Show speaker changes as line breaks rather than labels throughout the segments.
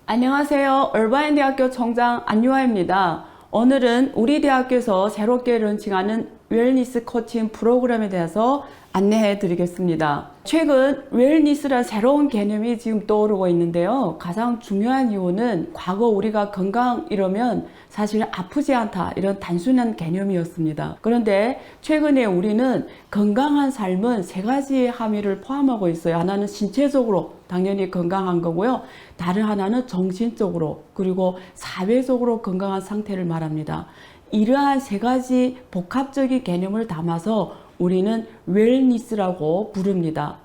안녕하세요. 얼바인대학교 총장 안유아입니다. 오늘은 우리 대학교에서 새롭게 런칭하는 웰니스 코칭 프로그램에 대해서 안내해 드리겠습니다. 최근 웰니스란 새로운 개념이 지금 떠오르고 있는데요. 가장 중요한 이유는 과거 우리가 건강 이러면 사실 아프지 않다 이런 단순한 개념이었습니다. 그런데 최근에 우리는 건강한 삶은 세 가지의 함의를 포함하고 있어요. 하나는 신체적으로 당연히 건강한 거고요. 다른 하나는 정신적으로 그리고 사회적으로 건강한 상태를 말합니다. 이러한 세 가지 복합적인 개념을 담아서 우리는 웰니스라고 부릅니다.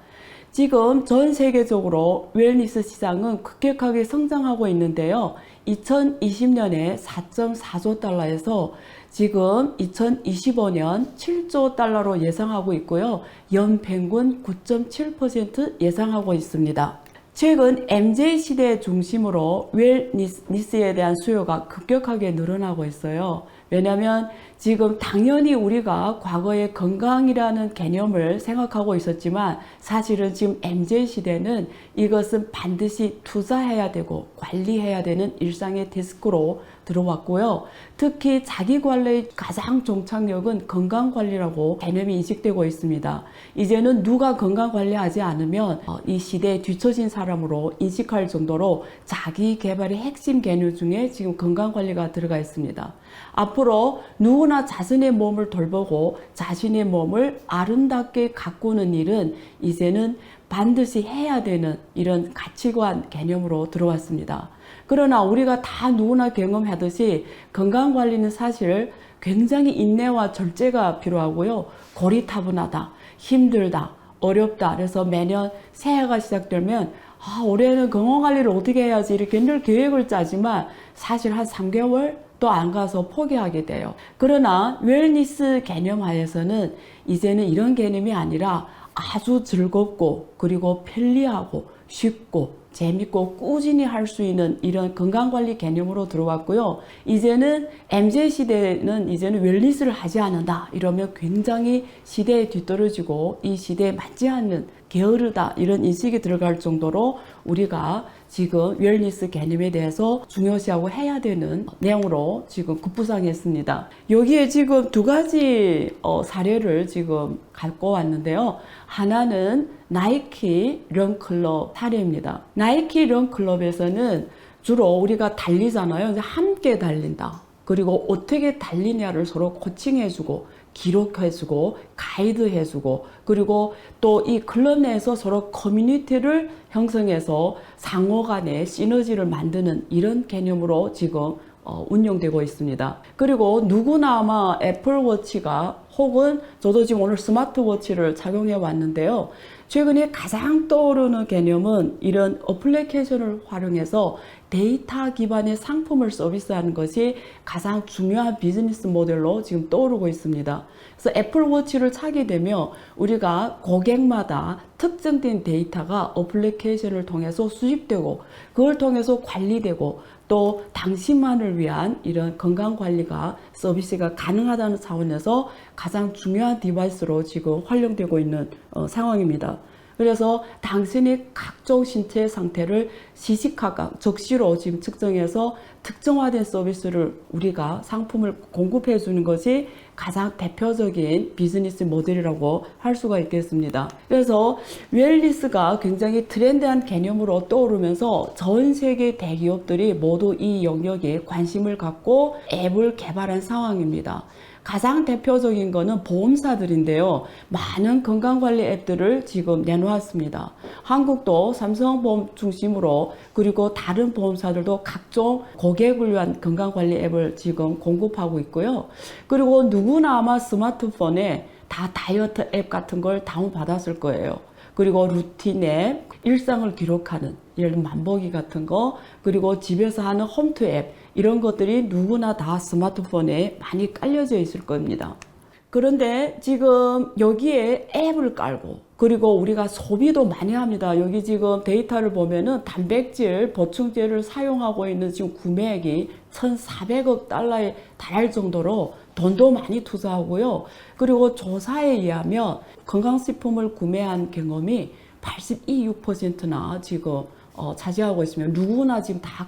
지금 전 세계적으로 웰니스 시장은 급격하게 성장하고 있는데요. 2020년에 4.4조 달러에서 지금 2025년 7조 달러로 예상하고 있고요. 연평균 9.7% 예상하고 있습니다. 최근 MZ 시대 중심으로 웰니스에 대한 수요가 급격하게 늘어나고 있어요. 왜냐하면 지금 당연히 우리가 과거에 건강이라는 개념을 생각하고 있었지만 사실은 지금 MZ 시대는 이것은 반드시 투자해야 되고 관리해야 되는 일상의 태스크로 들어왔고요. 특히 자기관리의 가장 종착역은 건강관리라고 개념이 인식되고 있습니다. 이제는 누가 건강관리하지 않으면 이 시대에 뒤처진 사람으로 인식할 정도로 자기개발의 핵심 개념 중에 지금 건강관리가 들어가 있습니다. 앞으로 누구나 자신의 몸을 돌보고 자신의 몸을 아름답게 가꾸는 일은 이제는 반드시 해야 되는 이런 가치관 개념으로 들어왔습니다. 그러나 우리가 다 누구나 경험하듯이 건강관리는 사실 굉장히 인내와 절제가 필요하고요. 고리타분하다, 힘들다, 어렵다. 그래서 매년 새해가 시작되면 올해는 건강관리를 어떻게 해야지 이렇게 늘 계획을 짜지만 사실 한 3개월 또 안 가서 포기하게 돼요. 그러나 웰니스 개념 하에서는 이제는 이런 개념이 아니라 아주 즐겁고 그리고 편리하고 쉽고 재밌고 꾸준히 할 수 있는 이런 건강관리 개념으로 들어왔고요. 이제는 MZ시대는 이제는 웰니스를 하지 않는다 이러면 굉장히 시대에 뒤떨어지고 이 시대에 맞지 않는 게으르다 이런 인식이 들어갈 정도로 우리가 지금 웰니스 개념에 대해서 중요시하고 해야 되는 내용으로 지금 급부상했습니다. 여기에 지금 두 가지 사례를 지금 갖고 왔는데요. 하나는 나이키 런클럽 사례입니다. 나이키 런클럽에서는 주로 우리가 달리잖아요. 함께 달린다. 그리고 어떻게 달리냐를 서로 코칭해주고 기록해주고 가이드해주고 그리고 또 이 클럽 내에서 서로 커뮤니티를 형성해서 상호 간의 시너지를 만드는 이런 개념으로 지금 운영되고 있습니다. 그리고 누구나 아마 애플워치가 혹은 저도 지금 오늘 스마트워치를 착용해 왔는데요. 최근에 가장 떠오르는 개념은 이런 어플리케이션을 활용해서 데이터 기반의 상품을 서비스하는 것이 가장 중요한 비즈니스 모델로 지금 떠오르고 있습니다. 그래서 애플워치를 차게 되면 우리가 고객마다 특정된 데이터가 어플리케이션을 통해서 수집되고 그걸 통해서 관리되고 또 당신만을 위한 이런 건강관리가 서비스가 가능하다는 차원에서 가장 중요한 디바이스로 지금 활용되고 있는 상황입니다. 그래서 당신의 각종 신체 상태를 시시각각 적시로 지금 측정해서 특정화된 서비스를 우리가 상품을 공급해 주는 것이 가장 대표적인 비즈니스 모델이라고 할 수가 있겠습니다. 그래서 웰니스가 굉장히 트렌드한 개념으로 떠오르면서 전 세계 대기업들이 모두 이 영역에 관심을 갖고 앱을 개발한 상황입니다. 가장 대표적인 거는 보험사들인데요. 많은 건강관리 앱들을 지금 내놓았습니다. 한국도 삼성보험 중심으로 그리고 다른 보험사들도 각종 고객을 위한 건강관리 앱을 지금 공급하고 있고요. 그리고 누구나 아마 스마트폰에 다 다이어트 앱 같은 걸 다운받았을 거예요. 그리고 루틴 앱, 일상을 기록하는 예를 들면 만보기 같은 거 그리고 집에서 하는 홈트 앱 이런 것들이 누구나 다 스마트폰에 많이 깔려져 있을 겁니다. 그런데 지금 여기에 앱을 깔고 그리고 우리가 소비도 많이 합니다. 여기 지금 데이터를 보면은 단백질 보충제를 사용하고 있는 지금 구매액이 1,400억 달러에 달할 정도로 돈도 많이 투자하고요. 그리고 조사에 의하면 건강식품을 구매한 경험이 82%나 지금 차지하고 있으면 누구나 지금 다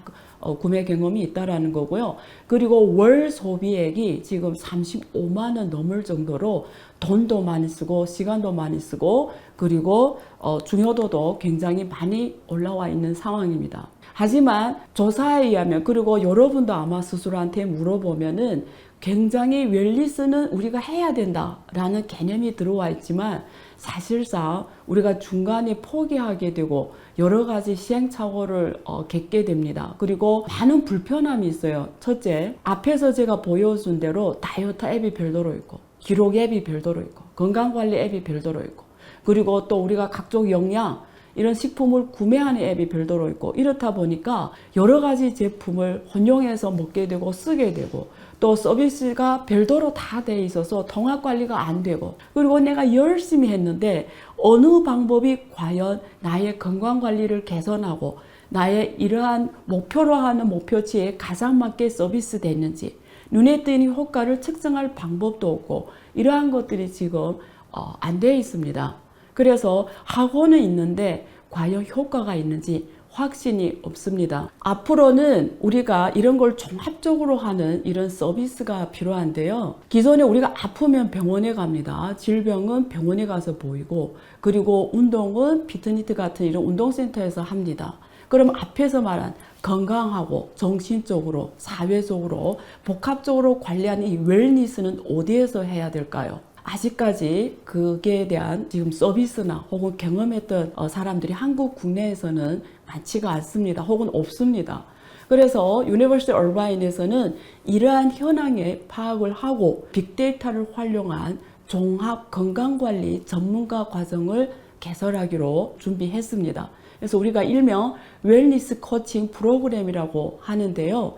구매 경험이 있다라는 거고요. 그리고 월 소비액이 지금 35만 원 넘을 정도로 돈도 많이 쓰고 시간도 많이 쓰고 그리고 중요도도 굉장히 많이 올라와 있는 상황입니다. 하지만 조사에 의하면 그리고 여러분도 아마 스스로한테 물어보면은 굉장히 웰니스는 우리가 해야 된다라는 개념이 들어와 있지만 사실상 우리가 중간에 포기하게 되고 여러 가지 시행착오를 겪게 됩니다. 그리고 많은 불편함이 있어요. 첫째, 앞에서 제가 보여준 대로 다이어트 앱이 별도로 있고 기록 앱이 별도로 있고 건강관리 앱이 별도로 있고 그리고 또 우리가 각종 영양 이런 식품을 구매하는 앱이 별도로 있고 이렇다 보니까 여러 가지 제품을 혼용해서 먹게 되고 쓰게 되고 또 서비스가 별도로 다 돼 있어서 통합 관리가 안 되고 그리고 내가 열심히 했는데 어느 방법이 과연 나의 건강 관리를 개선하고 나의 이러한 목표로 하는 목표치에 가장 맞게 서비스 됐는지 눈에 띄는 효과를 측정할 방법도 없고 이러한 것들이 지금 안 돼 있습니다. 그래서 하고는 있는데 과연 효과가 있는지 확신이 없습니다. 앞으로는 우리가 이런 걸 종합적으로 하는 이런 서비스가 필요한데요. 기존에 우리가 아프면 병원에 갑니다. 질병은 병원에 가서 보이고 그리고 운동은 피트니스 같은 이런 운동센터에서 합니다. 그럼 앞에서 말한 건강하고 정신적으로 사회적으로 복합적으로 관리하는 이 웰니스는 어디에서 해야 될까요? 아직까지 그에 대한 지금 서비스나 혹은 경험했던 사람들이 한국 국내에서는 많지가 않습니다. 혹은 없습니다. 그래서 유니버시티 얼바인에서는 이러한 현황에 파악을 하고 빅데이터를 활용한 종합 건강관리 전문가 과정을 개설하기로 준비했습니다. 그래서 우리가 일명 웰니스 코칭 프로그램이라고 하는데요.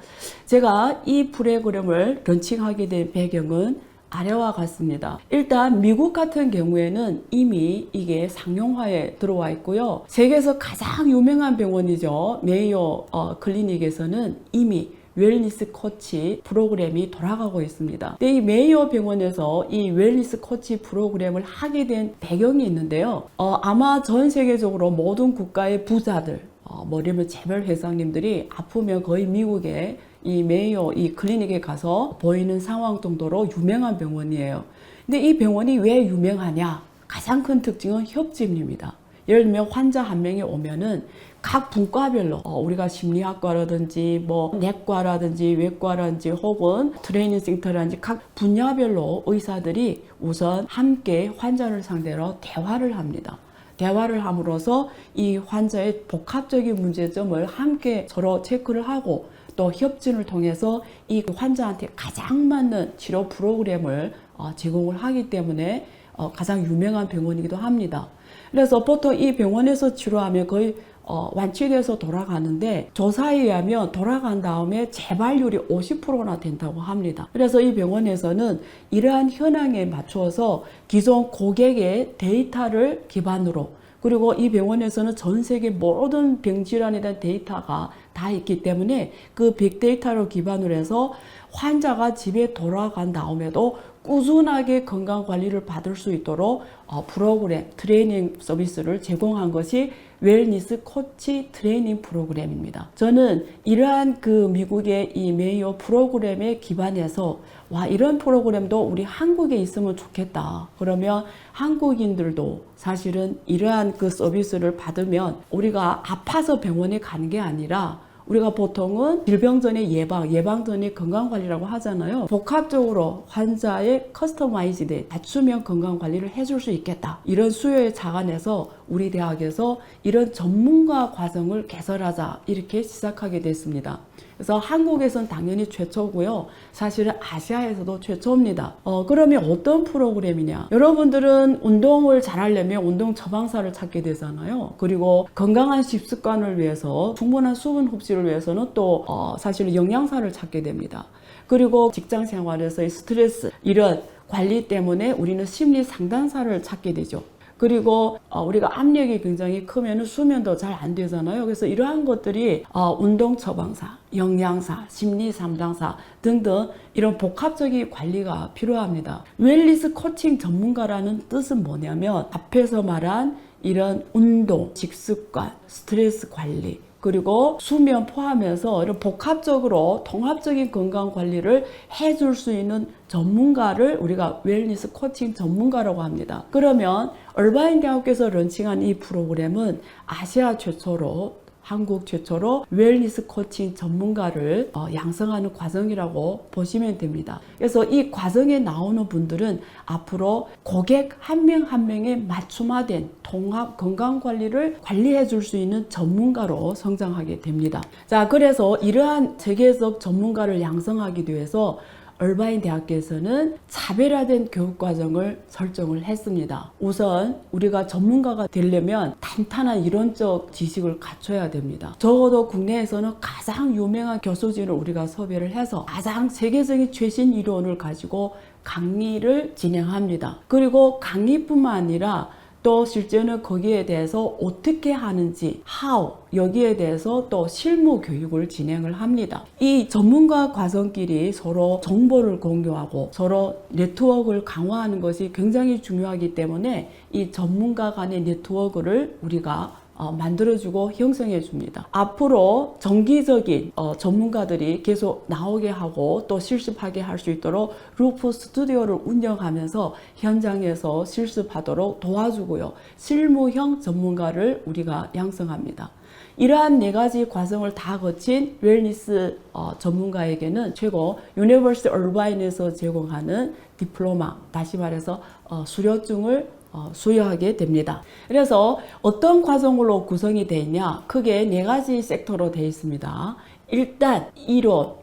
제가 이 프로그램을 런칭하게 된 배경은 아래와 같습니다. 일단 미국 같은 경우에는 이미 이게 상용화에 들어와 있고요. 세계에서 가장 유명한 병원이죠. 메이오 클리닉에서는 이미 웰니스 코치 프로그램이 돌아가고 있습니다. 근데 이 메이오 병원에서 이 웰니스 코치 프로그램을 하게 된 배경이 있는데요. 아마 전 세계적으로 모든 국가의 부자들, 뭐냐면 재벌 회장님들이 아프면 거의 미국에 이 메이오 이 클리닉에 가서 보이는 상황 정도로 유명한 병원이에요. 근데 이 병원이 왜 유명하냐? 가장 큰 특징은 협진입니다. 예를 들면 환자 한 명이 오면은 각 분과별로 우리가 심리학과라든지 뭐 내과라든지 외과라든지 혹은 트레이닝 센터라든지 각 분야별로 의사들이 우선 함께 환자를 상대로 대화를 합니다. 대화를 함으로써 이 환자의 복합적인 문제점을 함께 서로 체크를 하고 또 협진을 통해서 이 환자한테 가장 맞는 치료 프로그램을 제공을 하기 때문에 가장 유명한 병원이기도 합니다. 그래서 보통 이 병원에서 치료하면 거의 완치돼서 돌아가는데 조사에 의하면 돌아간 다음에 재발률이 50%나 된다고 합니다. 그래서 이 병원에서는 이러한 현황에 맞추어서 기존 고객의 데이터를 기반으로 그리고 이 병원에서는 전 세계 모든 병질환에 대한 데이터가 다 있기 때문에 그 빅데이터를 기반으로 해서 환자가 집에 돌아간 다음에도 꾸준하게 건강관리를 받을 수 있도록 프로그램, 트레이닝 서비스를 제공한 것이 웰니스 코치 트레이닝 프로그램입니다. 저는 이러한 그 미국의 이 메이오 프로그램에 기반해서 와 이런 프로그램도 우리 한국에 있으면 좋겠다. 그러면 한국인들도 사실은 이러한 그 서비스를 받으면 우리가 아파서 병원에 가는 게 아니라 우리가 보통은 질병 전의 예방 전의 건강관리라고 하잖아요. 복합적으로 환자의 커스터마이즈드 맞춤형 건강관리를 해줄 수 있겠다. 이런 수요에 자간해서 우리 대학에서 이런 전문가 과정을 개설하자 이렇게 시작하게 됐습니다. 그래서 한국에서는 당연히 최초고요. 사실은 아시아에서도 최초입니다. 그러면 어떤 프로그램이냐? 여러분들은 운동을 잘하려면 운동 처방사를 찾게 되잖아요. 그리고 건강한 식습관을 위해서 충분한 수분 흡수를 위해서는 또 사실 영양사를 찾게 됩니다. 그리고 직장 생활에서의 스트레스 이런 관리 때문에 우리는 심리 상담사를 찾게 되죠. 그리고 우리가 압력이 굉장히 크면 수면도 잘 안 되잖아요. 그래서 이러한 것들이 운동 처방사, 영양사, 심리 상담사 등등 이런 복합적인 관리가 필요합니다. 웰니스 코칭 전문가라는 뜻은 뭐냐면 앞에서 말한 이런 운동, 식습관, 스트레스 관리, 그리고 수면 포함해서 이런 복합적으로 통합적인 건강 관리를 해줄 수 있는 전문가를 우리가 웰니스 코칭 전문가라고 합니다. 그러면 얼바인 대학교에서 런칭한 이 프로그램은 아시아 최초로, 한국 최초로 웰니스 코칭 전문가를 양성하는 과정이라고 보시면 됩니다. 그래서 이 과정에 나오는 분들은 앞으로 고객 한 명 한 명에 맞춤화된 통합 건강관리를 관리해 줄 수 있는 전문가로 성장하게 됩니다. 자, 그래서 이러한 세계적 전문가를 양성하기 위해서 얼바인 대학교에서는 차별화된 교육과정을 설정을 했습니다. 우선 우리가 전문가가 되려면 탄탄한 이론적 지식을 갖춰야 됩니다. 적어도 국내에서는 가장 유명한 교수진을 우리가 섭외를 해서 가장 세계적인 최신 이론을 가지고 강의를 진행합니다. 그리고 강의뿐만 아니라 또 실제는 거기에 대해서 어떻게 하는지, how, 여기에 대해서 또 실무 교육을 진행을 합니다. 이 전문가 과정끼리 서로 정보를 공유하고 서로 네트워크를 강화하는 것이 굉장히 중요하기 때문에 이 전문가 간의 네트워크를 우리가 만들어주고 형성해 줍니다. 앞으로 정기적인 전문가들이 계속 나오게 하고 또 실습하게 할 수 있도록 루프 스튜디오를 운영하면서 현장에서 실습하도록 도와주고요. 실무형 전문가를 우리가 양성합니다. 이러한 4가지 과정을 다 거친 웰니스 전문가에게는 최고 유니버시티 얼바인에서 제공하는 디플로마, 다시 말해서 수료증을 수여하게 됩니다. 그래서 어떤 과정으로 구성이 되어 있냐, 크게 4가지 섹터로 되어 있습니다. 일단 이론,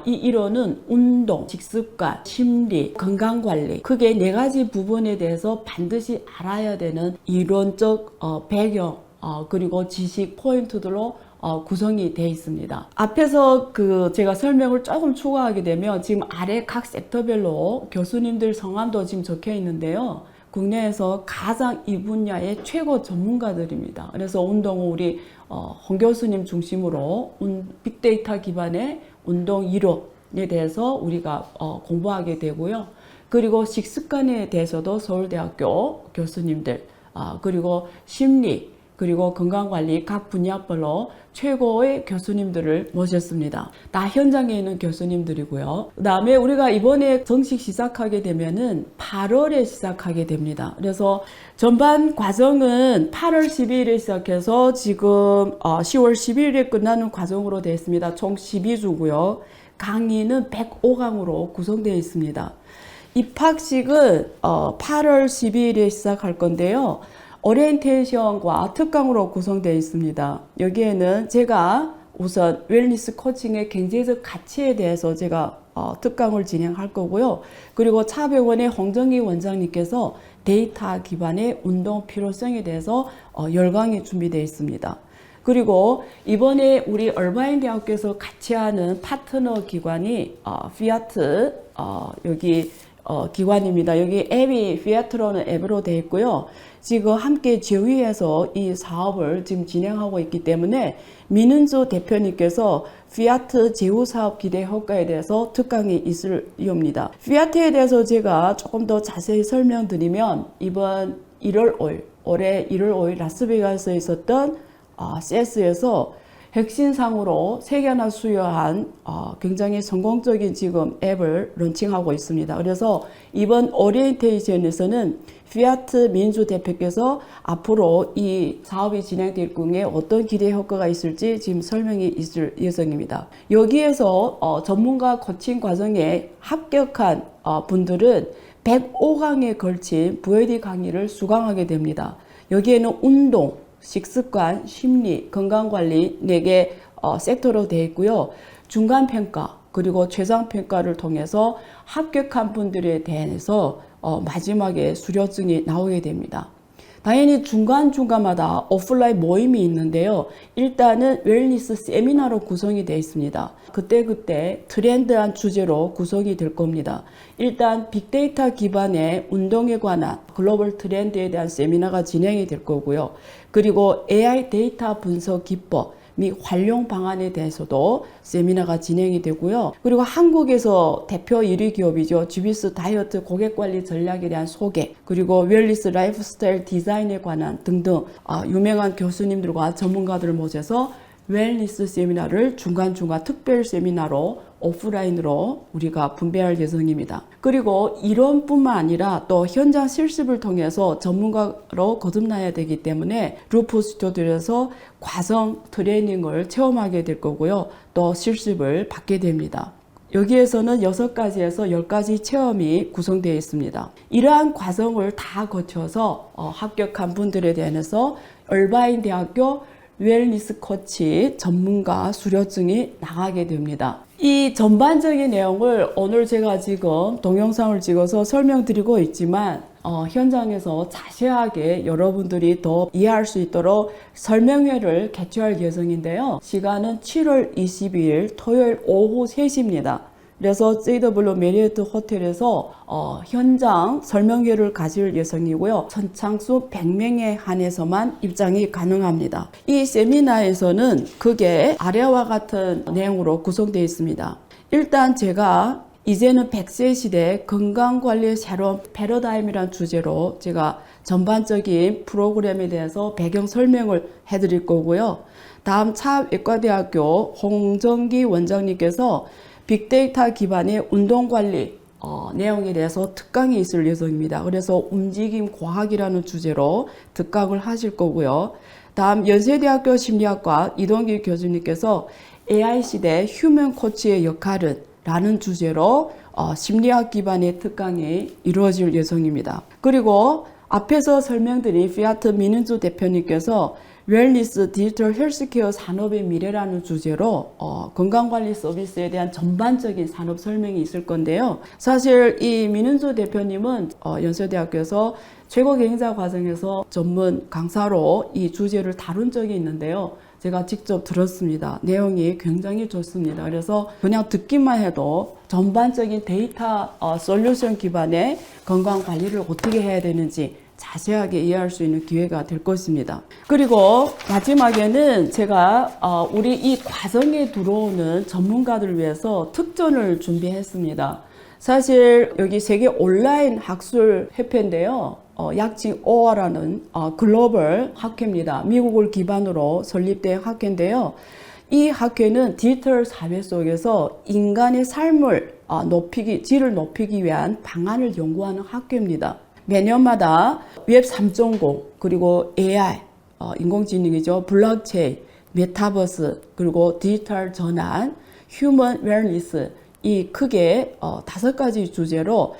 이 이론은 운동, 식습관, 심리, 건강관리, 크게 4가지 부분에 대해서 반드시 알아야 되는 이론적 배경, 그리고 지식 포인트들로 구성이 되어 있습니다. 앞에서 제가 설명을 조금 추가하게 되면 지금 아래 각 섹터별로 교수님들 성함도 지금 적혀 있는데요. 국내에서 가장 이 분야의 최고 전문가들입니다. 그래서 운동은 우리 홍 교수님 중심으로 빅데이터 기반의 운동 이론에 대해서 우리가 공부하게 되고요. 그리고 식습관에 대해서도 서울대학교 교수님들, 그리고 심리, 그리고 건강관리 각 분야별로 최고의 교수님들을 모셨습니다. 다 현장에 있는 교수님들이고요. 그 다음에 우리가 이번에 정식 시작하게 되면은 8월에 시작하게 됩니다. 그래서 전반 과정은 8월 12일에 시작해서 지금 10월 12일에 끝나는 과정으로 되어 있습니다. 총 12주고요. 강의는 105강으로 구성되어 있습니다. 입학식은 8월 12일에 시작할 건데요. 오리엔테이션과 특강으로 구성되어 있습니다. 여기에는 제가 우선 웰니스 코칭의 경제적 가치에 대해서 제가 특강을 진행할 거고요. 그리고 차병원의 홍정희 원장님께서 데이터 기반의 운동 필요성에 대해서 열강이 준비되어 있습니다. 그리고 이번에 우리 얼바인 대학교에서 같이 하는 파트너 기관이 피아트 여기 기관입니다. 여기 앱이 피아트로는 앱으로 되어 있고요. 지금 함께 제휴해서 이 사업을 지금 진행하고 있기 때문에 민은주 대표님께서 피아트 제휴 사업 기대 효과에 대해서 특강이 있을 이유입니다. 피아트에 대해서 제가 조금 더 자세히 설명드리면 이번 1월 5일, 올해 1월 5일 라스베가스에 있었던 CES에서 핵심상으로 3개나 수여한 굉장히 성공적인 지금 앱을 런칭하고 있습니다. 그래서 이번 오리엔테이션에서는 피아트 민주 대표께서 앞으로 이 사업이 진행될 경우에 어떤 기대 효과가 있을지 지금 설명이 있을 예정입니다. 여기에서 전문가 코칭 과정에 합격한 분들은 105강에 걸친 VOD 강의를 수강하게 됩니다. 여기에는 운동, 식습관, 심리, 건강관리 4개 섹터로 되어 있고요. 중간평가 그리고 최상평가를 통해서 합격한 분들에 대해서 마지막에 수료증이 나오게 됩니다. 당연히 중간중간마다 오프라인 모임이 있는데요. 일단은 웰니스 세미나로 구성이 되어 있습니다. 그때그때 트렌드한 주제로 구성이 될 겁니다. 일단 빅데이터 기반의 운동에 관한 글로벌 트렌드에 대한 세미나가 진행이 될 거고요. 그리고 AI 데이터 분석 기법, 및 활용 방안에 대해서도 세미나가 진행이 되고요. 그리고 한국에서 대표 1위 기업이죠. 주비스 다이어트 고객관리 전략에 대한 소개, 그리고 웰니스 라이프스타일 디자인에 관한 등등 유명한 교수님들과 전문가들을 모셔서 웰니스 세미나를 중간중간 특별 세미나로 오프라인으로 우리가 분배할 예정입니다. 그리고 이론뿐만 아니라 또 현장 실습을 통해서 전문가로 거듭나야 되기 때문에 루프 스튜디오에서 과정 트레이닝을 체험하게 될 거고요. 또 실습을 받게 됩니다. 여기에서는 6가지에서 10가지 체험이 구성되어 있습니다. 이러한 과정을 다 거쳐서 합격한 분들에 대해서 얼바인 대학교 웰니스 코치 전문가 수료증이 나가게 됩니다. 이 전반적인 내용을 오늘 제가 지금 동영상을 찍어서 설명드리고 있지만 현장에서 자세하게 여러분들이 더 이해할 수 있도록 설명회를 개최할 예정인데요. 시간은 7월 22일 토요일 오후 3시입니다. 그래서 JW 메리어트 호텔에서 현장 설명회를 가질 예정이고요. 선착순 100명에 한해서만 입장이 가능합니다. 이 세미나에서는 그게 아래와 같은 내용으로 구성되어 있습니다. 일단 제가 이제는 100세 시대 건강관리의 새로운 패러다임이라는 주제로 제가 전반적인 프로그램에 대해서 배경 설명을 해드릴 거고요. 다음 차외과대학교 홍정기 원장님께서 빅데이터 기반의 운동관리 내용에 대해서 특강이 있을 예정입니다. 그래서 움직임 과학이라는 주제로 특강을 하실 거고요. 다음 연세대학교 심리학과 이동기 교수님께서 AI 시대 휴먼 코치의 역할은 라는 주제로 심리학 기반의 특강이 이루어질 예정입니다. 그리고 앞에서 설명드린 피아트 민은주 대표님께서 웰니스 디지털 헬스케어 산업의 미래라는 주제로 건강관리 서비스에 대한 전반적인 산업 설명이 있을 건데요. 사실 이 민은주 대표님은 연세대학교에서 최고 경영자 과정에서 전문 강사로 이 주제를 다룬 적이 있는데요. 제가 직접 들었습니다. 내용이 굉장히 좋습니다. 그래서 그냥 듣기만 해도 전반적인 데이터 솔루션 기반의 건강관리를 어떻게 해야 되는지 자세하게 이해할 수 있는 기회가 될 것입니다. 그리고 마지막에는 제가 우리 이 과정에 들어오는 전문가들을 위해서 특전을 준비했습니다. 사실 여기 세계 온라인 학술 협회인데요. 약칭 OR라는 글로벌 학회입니다. 미국을 기반으로 설립된 학회인데요. 이 학회는 디지털 사회 속에서 인간의 삶을 질을 높이기 위한 방안을 연구하는 학회입니다. 매년마다 웹 3.0 그리고 AI, 인공지능이죠. 블록체인, 메타버스, 그리고 디지털 전환, 휴먼 웰니스 이 크게 5가지 주제로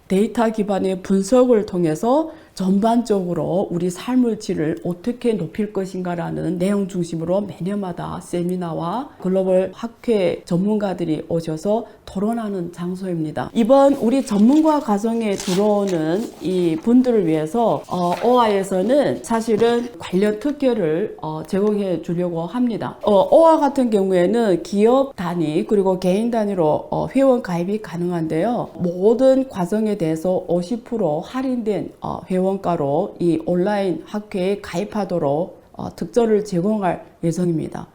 데이터 기반의 분석을 통해서 전반적으로 우리 삶의 질을 어떻게 높일 것인가라는 내용 중심으로 매년마다 세미나와 글로벌 학회 전문가들이 오셔서 토론하는 장소입니다. 이번 우리 전문가 과정에 들어오는 이 분들을 위해서 OA에서는 사실은 관련 특혜를 제공해 주려고 합니다. OA 같은 경우에는 기업 단위 그리고 개인 단위로 회원 가입이 가능한데요. 모든 과정에 대해서 50% 할인된 회원가로 이 온라인 학회에 가입하도록 특전을 제공할 예정입니다.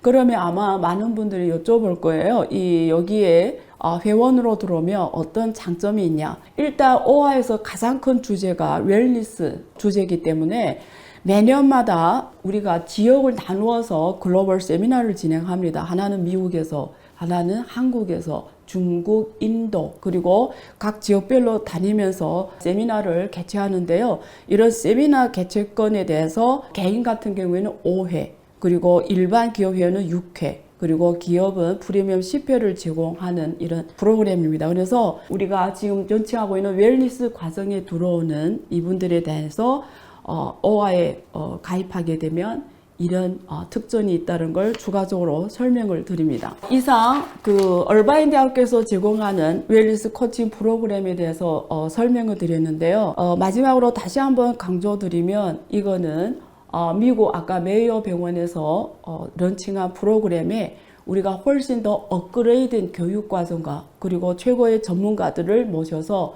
그러면 아마 많은 분들이 여쭤볼 거예요. 여기에 회원으로 들어오면 어떤 장점이 있냐? 일단 OA에서 가장 큰 주제가 웰니스 주제이기 때문에 매년마다 우리가 지역을 나누어서 글로벌 세미나를 진행합니다. 하나는 미국에서, 하나는 한국에서, 중국, 인도, 그리고 각 지역별로 다니면서 세미나를 개최하는데요. 이런 세미나 개최권에 대해서 개인 같은 경우에는 5회, 그리고 일반 기업회원은 6회, 그리고 기업은 프리미엄 10회를 제공하는 이런 프로그램입니다. 그래서 우리가 지금 연치하고 있는 웰니스 과정에 들어오는 이분들에 대해서 OA에 가입하게 되면 이런 특전이 있다는 걸 추가적으로 설명을 드립니다. 이상 얼바인 대학교에서 제공하는 웰니스 코칭 프로그램에 대해서 설명을 드렸는데요. 마지막으로 다시 한번 강조드리면 이거는 미국 아까 메이어 병원에서 런칭한 프로그램에 우리가 훨씬 더 업그레이드된 교육과정과 그리고 최고의 전문가들을 모셔서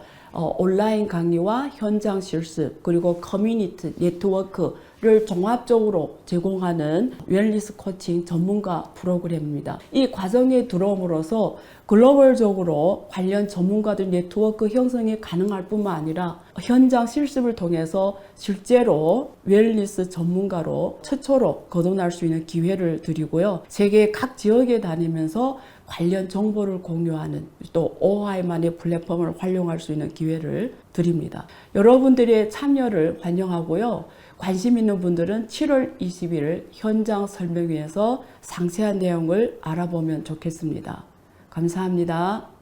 온라인 강의와 현장 실습 그리고 커뮤니티 네트워크 를 종합적으로 제공하는 웰니스 코칭 전문가 프로그램입니다. 이 과정에 들어옴으로써 글로벌적으로 관련 전문가들 네트워크 형성이 가능할 뿐만 아니라 현장 실습을 통해서 실제로 웰니스 전문가로 최초로 거듭날 수 있는 기회를 드리고요. 세계 각 지역에 다니면서 관련 정보를 공유하는 또 OI만의 플랫폼을 활용할 수 있는 기회를 드립니다. 여러분들의 참여를 환영하고요. 관심 있는 분들은 7월 20일 현장 설명회에서 상세한 내용을 알아보면 좋겠습니다. 감사합니다.